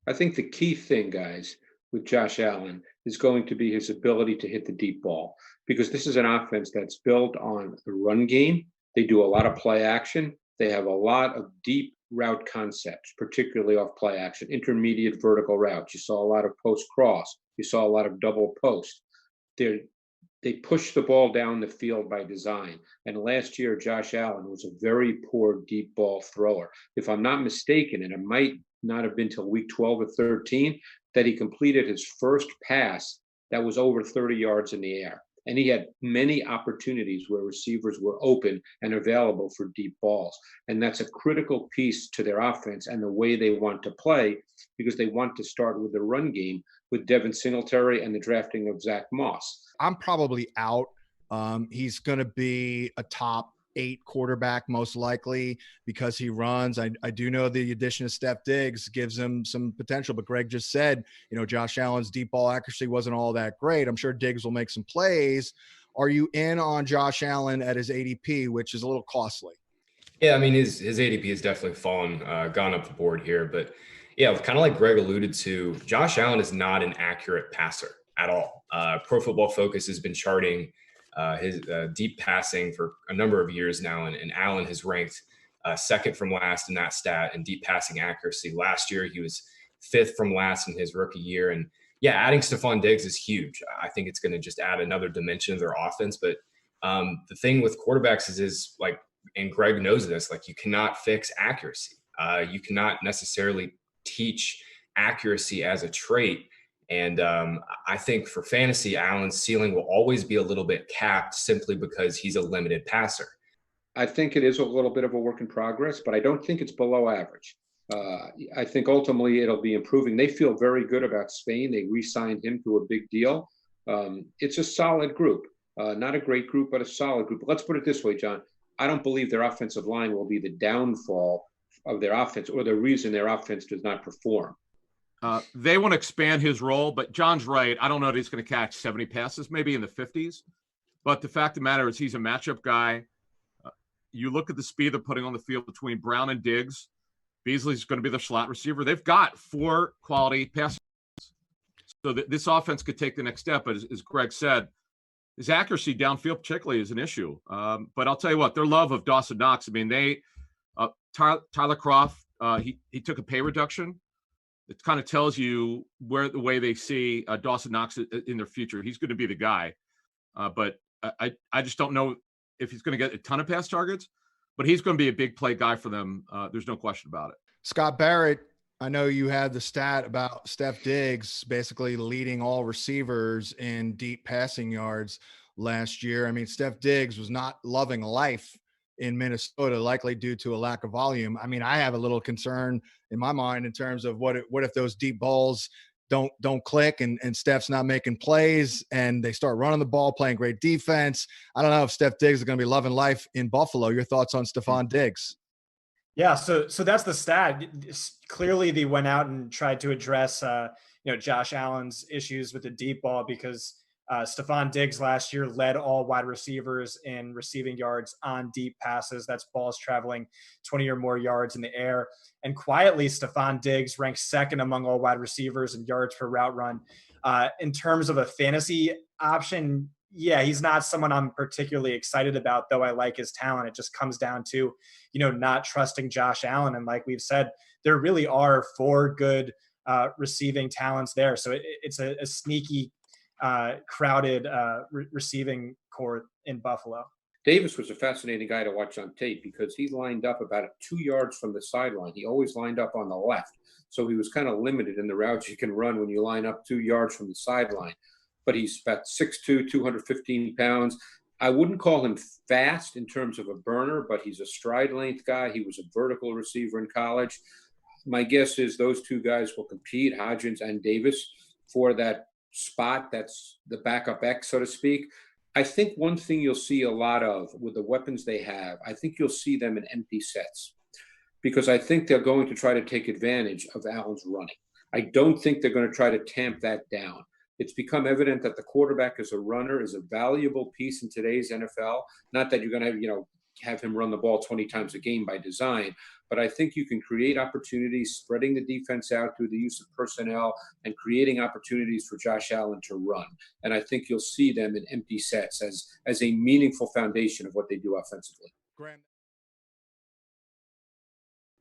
I think the key thing, guys, with Josh Allen is going to be his ability to hit the deep ball because this is an offense that's built on the run game. They do a lot of play action. They have a lot of deep route concepts, particularly off play action, intermediate vertical routes. You saw a lot of post cross. You saw a lot of double post. They're they push the ball down the field by design. And last year, Josh Allen was a very poor deep ball thrower. If I'm not mistaken, and it might not have been till week 12 or 13, that he completed his first pass that was over 30 yards in the air. And he had many opportunities where receivers were open and available for deep balls. And that's a critical piece to their offense and the way they want to play because they want to start with the run game with Devin Singletary and the drafting of Zach Moss. I'm probably out. He's going to be a top 8 quarterback most likely because he runs. I do know the addition of Steph Diggs gives him some potential, but Greg just said, Josh Allen's deep ball accuracy wasn't all that great. I'm sure Diggs will make some plays. Are you in on Josh Allen at his ADP, which is a little costly? Yeah, I mean, his ADP has definitely gone up the board here. But yeah, kind of like Greg alluded to, Josh Allen is not an accurate passer at all. Pro Football Focus has been charting his deep passing for a number of years now, and Allen has ranked second from last in that stat in deep passing accuracy. Last year, he was fifth from last in his rookie year. And yeah, adding Stefon Diggs is huge. I think it's going to just add another dimension to their offense. But the thing with quarterbacks is like, and Greg knows this, like you cannot fix accuracy. You cannot necessarily teach accuracy as a trait. And I think for fantasy, Allen's ceiling will always be a little bit capped simply because he's a limited passer. I think it is a little bit of a work in progress, but I don't think it's below average. I think ultimately it'll be improving. They feel very good about Spain. They re-signed him to a big deal. It's a solid group, not a great group, but a solid group. Let's put it this way, John. I don't believe their offensive line will be the downfall of their offense or the reason their offense does not perform. They want to expand his role, but John's right. I don't know that he's going to catch 70 passes, maybe in the 50s. But the fact of the matter is he's a matchup guy. You look at the speed they're putting on the field between Brown and Diggs. Beasley's going to be the slot receiver. They've got 4 quality passes. So this offense could take the next step. But as Greg said, his accuracy downfield particularly is an issue. But I'll tell you what, their love of Dawson Knox, I mean, Tyler Kroft, he took a pay reduction. It kind of tells you the way they see Dawson Knox in their future. He's going to be the guy. But I just don't know if he's going to get a ton of pass targets, but he's going to be a big play guy for them. There's no question about it. Scott Barrett, I know you had the stat about Steph Diggs basically leading all receivers in deep passing yards last year. I mean, Steph Diggs was not loving life in Minnesota, likely due to a lack of volume. I mean, I have a little concern in my mind in terms of what if those deep balls don't click and Steph's not making plays and they start running the ball, playing great defense. I don't know if Steph Diggs is going to be loving life in Buffalo. Your thoughts on Stefon Diggs? Yeah, so that's the stat. Clearly, they went out and tried to address, Josh Allen's issues with the deep ball because Stefon Diggs last year led all wide receivers in receiving yards on deep passes. That's balls traveling 20 or more yards in the air. And quietly, Stefon Diggs ranks second among all wide receivers in yards per route run. In terms of a fantasy option, yeah, he's not someone I'm particularly excited about, though I like his talent. It just comes down to, not trusting Josh Allen. And like we've said, there really are 4 good receiving talents there. So it's a sneaky, crowded receiving core in Buffalo. Davis was a fascinating guy to watch on tape because he lined up about 2 yards from the sideline. He always lined up on the left. So he was kind of limited in the routes you can run when you line up 2 yards from the sideline. But he's about 6'2", 215 pounds. I wouldn't call him fast in terms of a burner, but he's a stride length guy. He was a vertical receiver in college. My guess is those 2 guys will compete, Hodgins and Davis, for that spot. That's the backup X, so to speak. I think one thing you'll see a lot of with the weapons they have, I think you'll see them in empty sets because I think they're going to try to take advantage of Allen's running. I don't think they're going to try to tamp that down. It's become evident that the quarterback as a runner is a valuable piece in today's NFL. Not that you're going to have, have him run the ball 20 times a game by design. But I think you can create opportunities, spreading the defense out through the use of personnel and creating opportunities for Josh Allen to run. And I think you'll see them in empty sets as a meaningful foundation of what they do offensively. Graham.